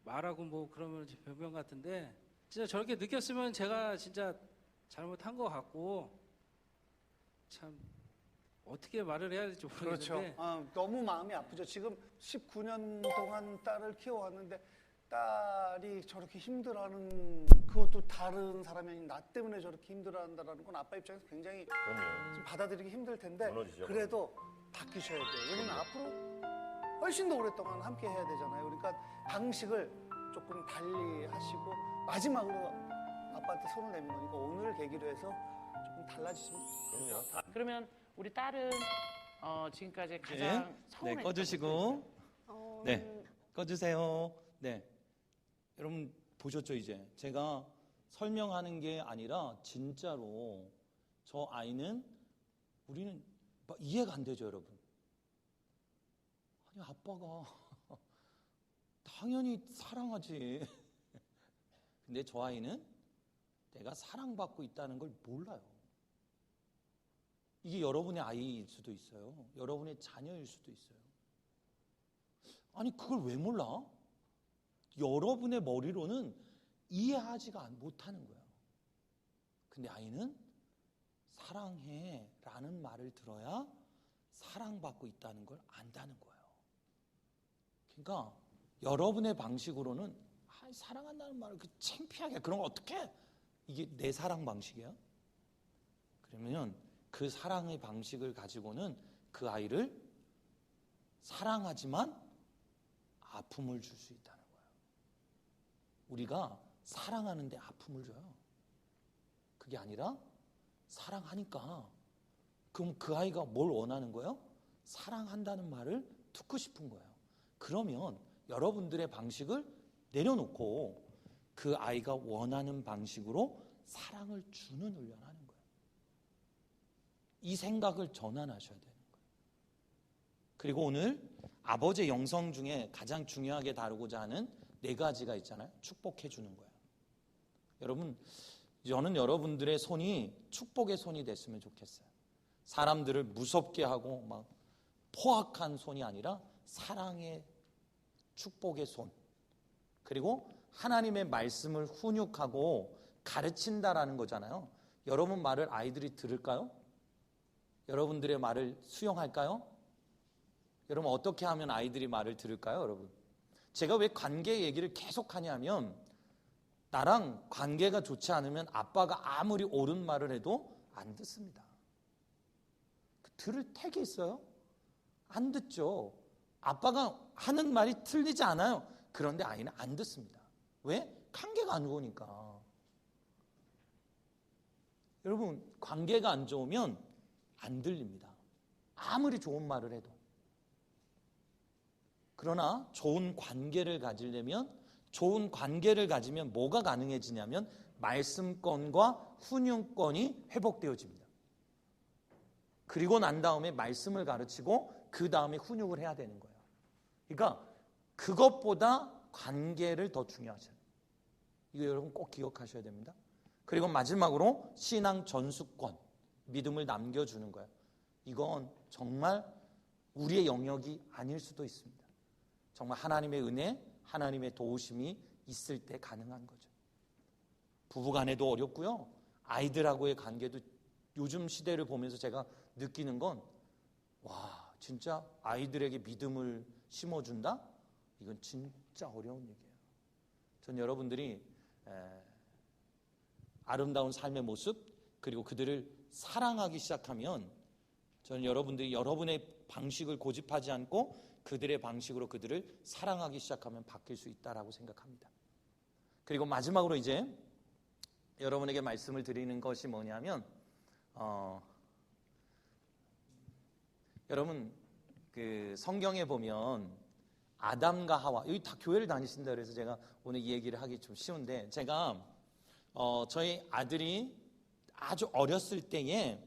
말하고 뭐 그러면 변명 같은데 진짜 저렇게 느꼈으면 제가 진짜 잘못한 것 같고 참 어떻게 말을 해야 될지 모르겠는데 그렇죠. 너무 마음이 아프죠. 지금 19년 동안 딸을 키워왔는데 딸이 저렇게 힘들어하는 그것도 다른 사람이 아닌 나 때문에 저렇게 힘들어한다는 건 아빠 입장에서 굉장히 그럼요. 좀 받아들이기 힘들 텐데 무너지죠. 그래도 바뀌셔야 돼요. 왜냐면 앞으로 훨씬 더 오랫동안 함께 해야 되잖아요. 그러니까 방식을 조금 달리 하시고 마지막으로 아빠한테 손을 내민 거니까 오늘 계기로 해서 조금 달라지시면 그럼요. 그러면 우리 딸은 지금까지 가장 네, 서운했던 꺼주시고. 어, 네, 꺼주세요. 네. 여러분 보셨죠, 이제? 제가 설명하는 게 아니라 진짜로 저 아이는 우리는 막 이해가 안 되죠, 여러분. 아니, 아빠가 당연히 사랑하지. 근데 저 아이는 내가 사랑받고 있다는 걸 몰라요. 이게 여러분의 아이일 수도 있어요. 여러분의 자녀일 수도 있어요. 아니, 그걸 왜 몰라? 여러분의 머리로는 이해하지가 못하는 거예요. 근데 아이는 사랑해 라는 말을 들어야 사랑받고 있다는 걸 안다는 거예요. 그러니까 여러분의 방식으로는 사랑한다는 말을 그 창피하게 그런 거 어떻게 이게 내 사랑 방식이야? 그러면 그 사랑의 방식을 가지고는 그 아이를 사랑하지만 아픔을 줄 수 있다는 거예요. 우리가 사랑하는데 아픔을 줘요. 그게 아니라 사랑하니까 그럼 그 아이가 뭘 원하는 거예요? 사랑한다는 말을 듣고 싶은 거예요. 그러면 여러분들의 방식을 내려놓고 그 아이가 원하는 방식으로 사랑을 주는 훈련하는 거예요. 이 생각을 전환하셔야 되는 거예요. 그리고 오늘 아버지의 영성 중에 가장 중요하게 다루고자 하는 4가지가 있잖아요. 축복해 주는 거예요. 여러분, 저는 여러분들의 손이 축복의 손이 됐으면 좋겠어요. 사람들을 무섭게 하고 막 포악한 손이 아니라 사랑의 축복의 손. 그리고 하나님의 말씀을 훈육하고 가르친다라는 거잖아요. 여러분 말을 아이들이 들을까요? 여러분들의 말을 수용할까요? 여러분 어떻게 하면 아이들이 말을 들을까요, 여러분? 제가 왜 관계 얘기를 계속 하냐면 나랑 관계가 좋지 않으면 아빠가 아무리 옳은 말을 해도 안 듣습니다. 들을 택이 있어요? 안 듣죠. 아빠가 하는 말이 틀리지 않아요. 그런데 아이는 안 듣습니다. 왜? 관계가 안 좋으니까. 여러분, 관계가 안 좋으면 안 들립니다. 아무리 좋은 말을 해도. 그러나 좋은 관계를 가지려면, 좋은 관계를 가지면 뭐가 가능해지냐면 말씀권과 훈육권이 회복되어집니다. 그리고 난 다음에 말씀을 가르치고 그 다음에 훈육을 해야 되는 거예요. 그러니까 그것보다 관계를 더 중요하죠. 이거 여러분 꼭 기억하셔야 됩니다. 그리고 마지막으로 신앙 전수권, 믿음을 남겨주는 거예요. 이건 정말 우리의 영역이 아닐 수도 있습니다. 정말 하나님의 은혜, 하나님의 도우심이 있을 때 가능한 거죠. 부부간에도 어렵고요. 아이들하고의 관계도 요즘 시대를 보면서 제가 느끼는 건 와, 진짜 아이들에게 믿음을 심어준다? 이건 진짜 어려운 얘기예요. 전 여러분들이 아름다운 삶의 모습 그리고 그들을 사랑하기 시작하면 저는 여러분들이 여러분의 방식을 고집하지 않고 그들의 방식으로 그들을 사랑하기 시작하면 바뀔 수 있다라고 생각합니다. 그리고 마지막으로 이제 여러분에게 말씀을 드리는 것이 뭐냐면 여러분 그 성경에 보면 아담과 하와, 여기 다 교회를 다니신다 그래서 제가 오늘 이 얘기를 하기 좀 쉬운데, 제가 저희 아들이 아주 어렸을 때에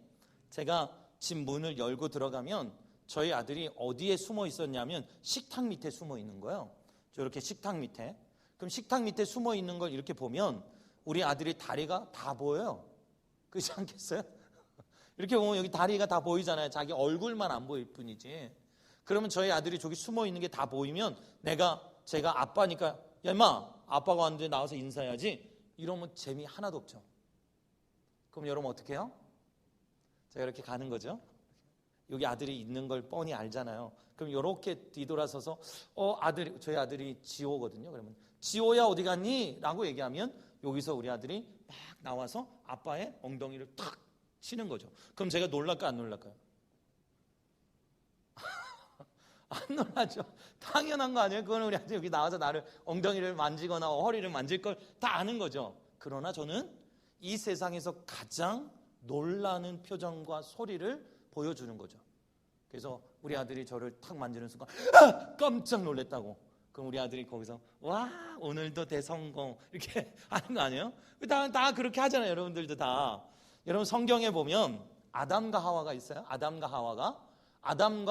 제가 집 문을 열고 들어가면 저희 아들이 어디에 숨어 있었냐면 식탁 밑에 숨어 있는 거예요. 저렇게 식탁 밑에. 그럼 식탁 밑에 숨어 있는 걸 이렇게 보면 우리 아들이 다리가 다 보여요. 그렇지 않겠어요? 이렇게 보면 여기 다리가 다 보이잖아요. 자기 얼굴만 안 보일 뿐이지. 그러면 저희 아들이 저기 숨어 있는 게 다 보이면 제가 아빠니까 야 임마 아빠가 왔는데 나와서 인사해야지 이러면 재미 하나도 없죠. 그럼 여러분 어떻게 해요? 제가 이렇게 가는 거죠. 여기 아들이 있는 걸 뻔히 알잖아요. 그럼 이렇게 뒤돌아서서 저희 아들이 지호거든요. 그러면 지호야 어디 갔니? 라고 얘기하면 여기서 우리 아들이 막 나와서 아빠의 엉덩이를 탁 치는 거죠. 그럼 제가 놀랄까 안 놀랄까요? 안 놀라죠. 당연한 거 아니에요. 그건 우리 아들 여기 나와서 나를 엉덩이를 만지거나 허리를 만질 걸 다 아는 거죠. 그러나 저는 이 세상에서 가장 놀라는 표정과 소리를 보여주는 거죠. 그래서 우리 아들이 저를 탁 만지는 순간 깜짝 놀랐다고. 그럼 우리 아들이 거기서 와 오늘도 대성공 이렇게 하는 거 아니에요? 다 그렇게 하잖아요. 여러분들도 다. 여러분 성경에 보면 아담과 하와가 있어요. 아담과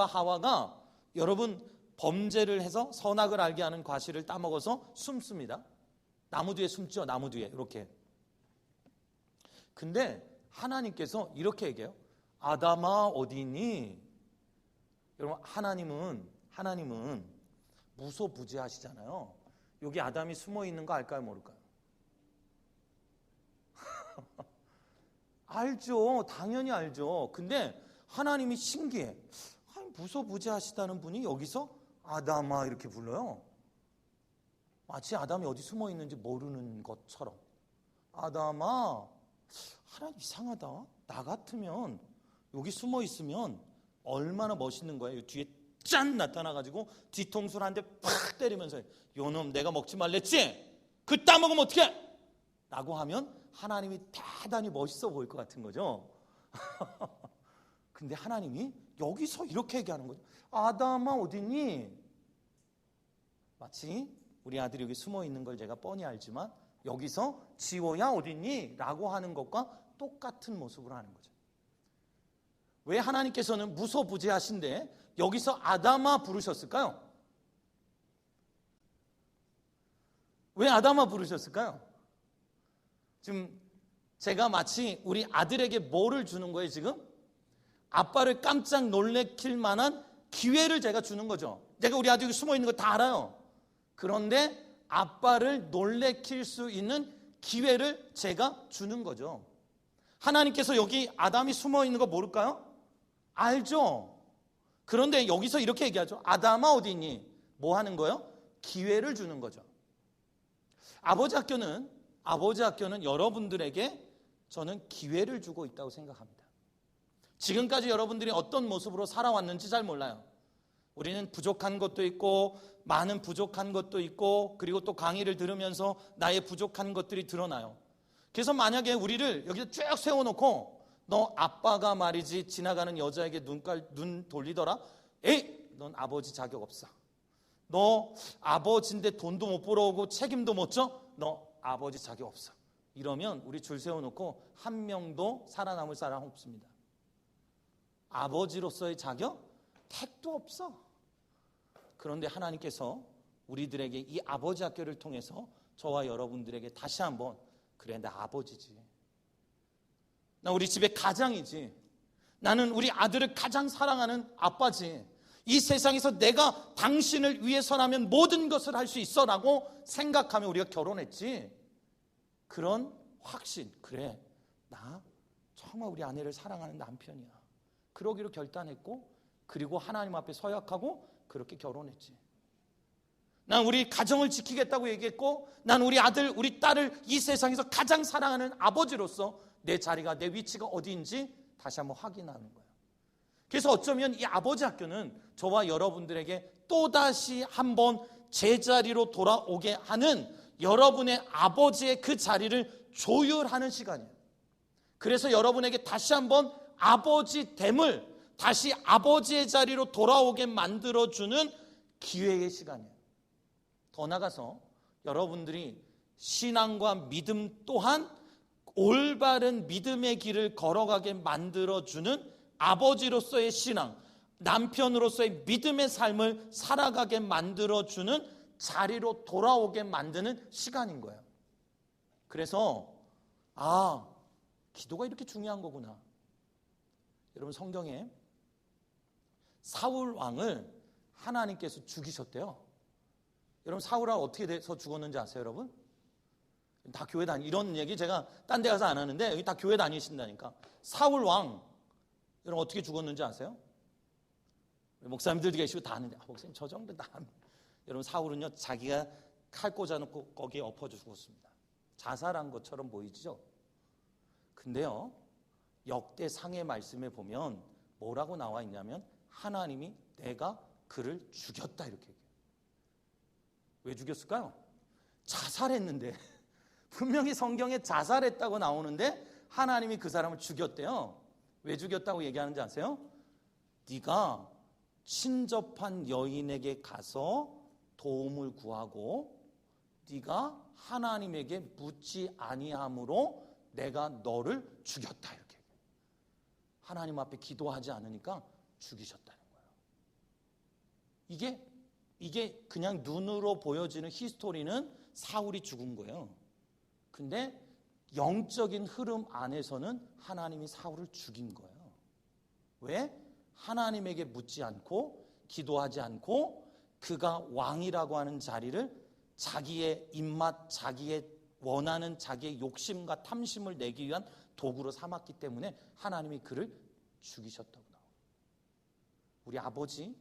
하와가 여러분 범죄를 해서 선악을 알게 하는 과실을 따먹어서 숨습니다. 나무 뒤에 숨죠. 나무 뒤에 이렇게. 근데 하나님께서 이렇게 얘기해요. 아담아 어디 있니? 여러분 하나님은 무소부지하시잖아요. 여기 아담이 숨어 있는 거 알까요? 모를까요? 알죠. 당연히 알죠. 근데 하나님이 신기해. 무소부지하시다는 분이 여기서 아담아 이렇게 불러요. 마치 아담이 어디 숨어 있는지 모르는 것처럼. 아담아, 하나님 이상하다. 나 같으면 여기 숨어 있으면 얼마나 멋있는 거예요. 뒤에 짠 나타나가지고 뒤통수를 한 대 팍 때리면서 요놈 내가 먹지 말랬지? 그 따먹으면 어떡해? 라고 하면 하나님이 대단히 멋있어 보일 것 같은 거죠. 근데 하나님이 여기서 이렇게 얘기하는 거죠. 아담아 어딨니? 마치 우리 아들이 여기 숨어 있는 걸 제가 뻔히 알지만 여기서 지호야 어딨니? 라고 하는 것과 똑같은 모습으로 하는 거죠. 왜 하나님께서는 무소부지하신데 여기서 아담아 부르셨을까요? 왜 아담아 부르셨을까요? 지금 제가 마치 우리 아들에게 뭐를 주는 거예요 지금? 아빠를 깜짝 놀래킬 만한 기회를 제가 주는 거죠. 내가 우리 아들이 숨어 있는 거 다 알아요. 그런데 아빠를 놀래킬 수 있는 기회를 제가 주는 거죠. 하나님께서 여기 아담이 숨어 있는 거 모를까요? 알죠. 그런데 여기서 이렇게 얘기하죠. 아담아 어디 있니? 뭐 하는 거예요? 기회를 주는 거죠. 아버지 학교는 여러분들에게 저는 기회를 주고 있다고 생각합니다. 지금까지 여러분들이 어떤 모습으로 살아왔는지 잘 몰라요. 우리는 부족한 것도 있고 많은 부족한 것도 있고 그리고 또 강의를 들으면서 나의 부족한 것들이 드러나요. 그래서 만약에 우리를 여기다 쭉 세워놓고 너 아빠가 말이지 지나가는 여자에게 눈 돌리더라? 에이 넌 아버지 자격 없어. 너 아버지인데 돈도 못 벌어오고 책임도 못 져? 너 아버지 자격 없어. 이러면 우리 줄 세워놓고 한 명도 살아남을 사람 없습니다. 아버지로서의 자격? 택도 없어. 그런데 하나님께서 우리들에게 이 아버지 학교를 통해서 저와 여러분들에게 다시 한번 그래, 나 아버지지. 나 우리 집의 가장이지. 나는 우리 아들을 가장 사랑하는 아빠지. 이 세상에서 내가 당신을 위해서라면 모든 것을 할 수 있어 라고 생각하며 우리가 결혼했지. 그런 확신, 그래, 나 정말 우리 아내를 사랑하는 남편이야. 그러기로 결단했고, 그리고 하나님 앞에 서약하고 그렇게 결혼했지. 난 우리 가정을 지키겠다고 얘기했고, 난 우리 아들, 우리 딸을 이 세상에서 가장 사랑하는 아버지로서 내 자리가, 내 위치가 어디인지 다시 한번 확인하는 거예요. 그래서 어쩌면 이 아버지 학교는 저와 여러분들에게 또다시 한번 제자리로 돌아오게 하는 여러분의 아버지의 그 자리를 조율하는 시간이에요. 그래서 여러분에게 다시 한번 아버지됨을 다시 아버지의 자리로 돌아오게 만들어주는 기회의 시간이에요. 더 나아가서 여러분들이 신앙과 믿음 또한 올바른 믿음의 길을 걸어가게 만들어주는 아버지로서의 신앙, 남편으로서의 믿음의 삶을 살아가게 만들어주는 자리로 돌아오게 만드는 시간인 거예요. 그래서 기도가 이렇게 중요한 거구나. 여러분, 성경에 사울 왕을 하나님께서 죽이셨대요. 여러분, 사울 왕 어떻게 돼서 죽었는지 아세요, 여러분? 다 교회 이런 얘기 제가 딴 데 가서 안 하는데 여기 다 교회 다니신다니까. 사울 왕, 여러분 어떻게 죽었는지 아세요? 목사님들도 계시고 다 아는데, 목사님 저 정도 다 합니다. 여러분, 사울은요, 자기가 칼 꽂아놓고 거기에 엎어 죽었습니다. 자살한 것처럼 보이죠? 근데요, 역대상의 말씀에 보면 뭐라고 나와 있냐면 하나님이 내가 그를 죽였다 이렇게 얘기해요. 왜 죽였을까요? 자살했는데 분명히 성경에 자살했다고 나오는데 하나님이 그 사람을 죽였대요. 왜 죽였다고 얘기하는지 아세요? 네가 친접한 여인에게 가서 도움을 구하고 네가 하나님에게 묻지 아니함으로 내가 너를 죽였다 이렇게. 하나님 앞에 기도하지 않으니까 죽이셨다는 거예요. 이게 그냥 눈으로 보여지는 히스토리는 사울이 죽은 거예요. 근데 영적인 흐름 안에서는 하나님이 사울을 죽인 거예요. 왜? 하나님에게 묻지 않고 기도하지 않고 그가 왕이라고 하는 자리를 자기의 입맛, 자기의 원하는 자기의 욕심과 탐심을 내기 위한 도구로 삼았기 때문에 하나님이 그를 죽이셨다고 나와요. 우리 아버지,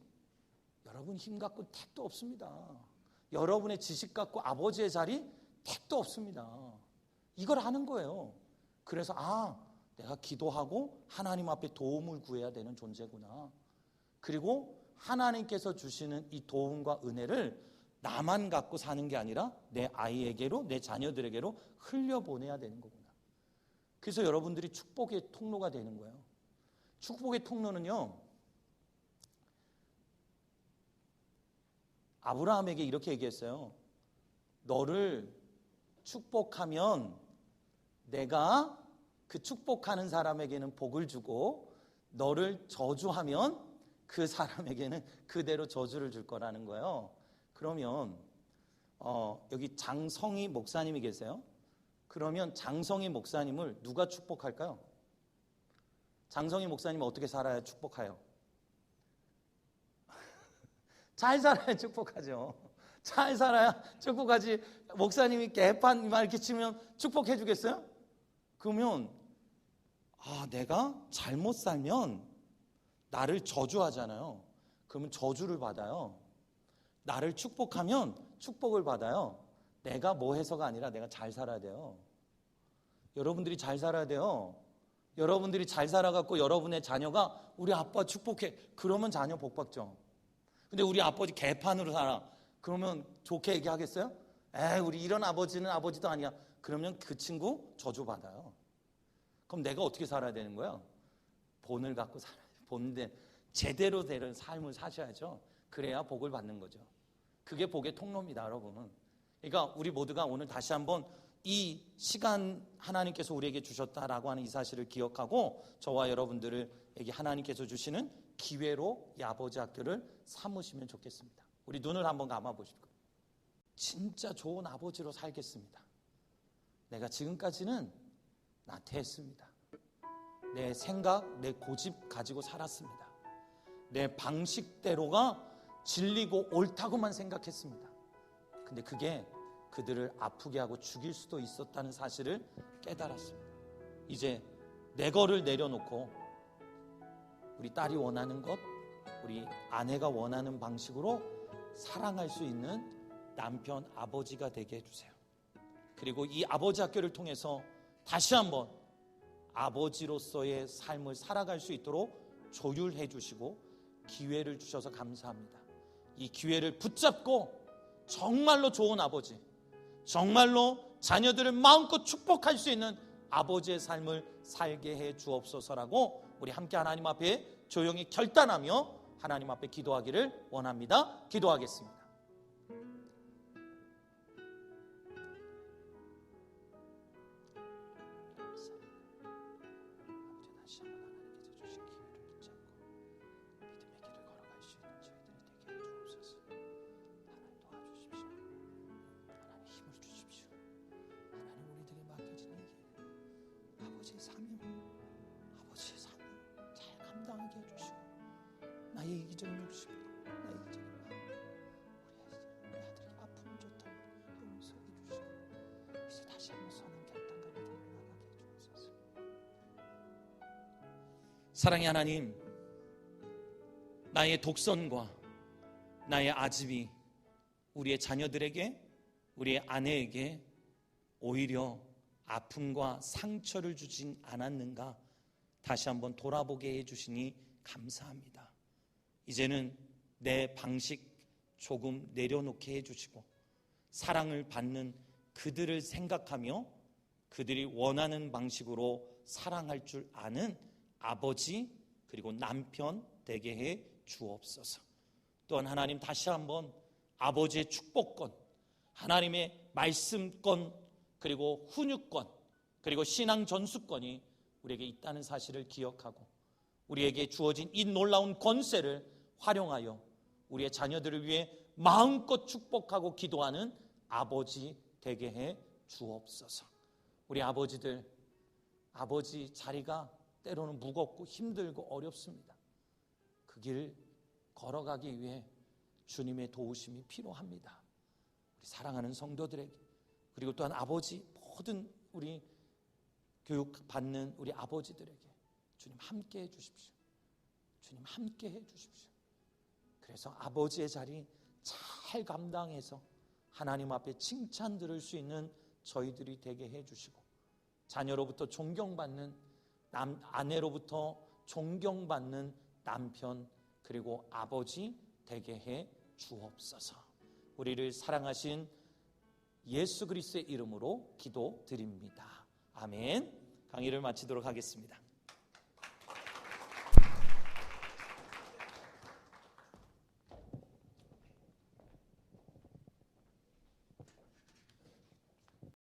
여러분 힘 갖고 택도 없습니다. 여러분의 지식 갖고 아버지의 자리 택도 없습니다. 이걸 하는 거예요. 그래서 내가 기도하고 하나님 앞에 도움을 구해야 되는 존재구나. 그리고 하나님께서 주시는 이 도움과 은혜를 나만 갖고 사는 게 아니라 내 아이에게로, 내 자녀들에게로 흘려보내야 되는 거구나. 그래서 여러분들이 축복의 통로가 되는 거예요. 축복의 통로는요, 아브라함에게 이렇게 얘기했어요. 너를 축복하면 내가 그 축복하는 사람에게는 복을 주고 너를 저주하면 그 사람에게는 그대로 저주를 줄 거라는 거예요. 그러면 여기 장성희 목사님이 계세요. 그러면 장성희 목사님을 누가 축복할까요? 장성희 목사님은 어떻게 살아야 축복해요? 잘 살아야 축복하죠. 잘 살아야 축복하지. 목사님이 개판만 이렇게 치면 축복해 주겠어요? 그러면 내가 잘못 살면 나를 저주하잖아요. 그러면 저주를 받아요. 나를 축복하면 축복을 받아요. 내가 뭐 해서가 아니라 내가 잘 살아야 돼요. 여러분들이 잘 살아야 돼요. 여러분들이 잘 살아갖고 여러분의 자녀가 우리 아빠 축복해. 그러면 자녀 복 받죠. 근데 우리 아버지 개판으로 살아. 그러면 좋게 얘기하겠어요? 우리 이런 아버지는 아버지도 아니야. 그러면 그 친구 저주받아요. 그럼 내가 어떻게 살아야 되는 거야? 본을 갖고 살아야 돼. 본대 제대로 된 삶을 사셔야죠. 그래야 복을 받는 거죠. 그게 복의 통로입니다, 여러분. 그러니까 우리 모두가 오늘 다시 한번 이 시간 하나님께서 우리에게 주셨다라고 하는 이 사실을 기억하고 저와 여러분들에게 하나님께서 주시는 기회로 이 아버지 학교를 삼으시면 좋겠습니다. 우리 눈을 한번 감아보시고 진짜 좋은 아버지로 살겠습니다. 내가 지금까지는 나태했습니다. 내 생각, 내 고집 가지고 살았습니다. 내 방식대로가 진리고 옳다고만 생각했습니다. 근데 그게 그들을 아프게 하고 죽일 수도 있었다는 사실을 깨달았습니다. 이제 내 거를 내려놓고 우리 딸이 원하는 것, 우리 아내가 원하는 방식으로 사랑할 수 있는 남편, 아버지가 되게 해주세요. 그리고 이 아버지 학교를 통해서 다시 한번 아버지로서의 삶을 살아갈 수 있도록 조율해 주시고 기회를 주셔서 감사합니다. 이 기회를 붙잡고 정말로 좋은 아버지, 정말로 자녀들을 마음껏 축복할 수 있는 아버지의 삶을 살게 해 주옵소서라고 우리 함께 하나님 앞에 조용히 결단하며 하나님 앞에 기도하기를 원합니다. 기도하겠습니다. 나의 이기적인 욕심, 나의 이기적인 마음, 우리 아들이 아픔을 좋다고 용서해 주시고 이제 다시 한번 선한 결단과 믿음으로 나가게 해주옵소서. 사랑의 하나님, 나의 독선과 나의 아집이 우리의 자녀들에게, 우리의 아내에게 오히려 아픔과 상처를 주진 않았는가 다시 한번 돌아보게 해주시니 감사합니다. 이제는 내 방식 조금 내려놓게 해주시고 사랑을 받는 그들을 생각하며 그들이 원하는 방식으로 사랑할 줄 아는 아버지 그리고 남편 되게 해 주옵소서. 또한 하나님 다시 한번 아버지의 축복권, 하나님의 말씀권, 그리고 훈육권, 그리고 신앙 전수권이 우리에게 있다는 사실을 기억하고 우리에게 주어진 이 놀라운 권세를 활용하여 우리의 자녀들을 위해 마음껏 축복하고 기도하는 아버지 되게 해 주옵소서. 우리 아버지들, 아버지 자리가 때로는 무겁고 힘들고 어렵습니다. 그 길 걸어가기 위해 주님의 도우심이 필요합니다. 우리 사랑하는 성도들에게, 그리고 또한 아버지, 모든 우리 교육받는 우리 아버지들에게 주님 함께 해 주십시오. 주님 함께 해 주십시오. 그래서 아버지의 자리 잘 감당해서 하나님 앞에 칭찬 들을 수 있는 저희들이 되게 해 주시고 자녀로부터 존경받는 아내로부터 존경받는 남편 그리고 아버지 되게 해 주옵소서. 우리를 사랑하신 예수 그리스도의 이름으로 기도드립니다. 아멘. 강의를 마치도록 하겠습니다.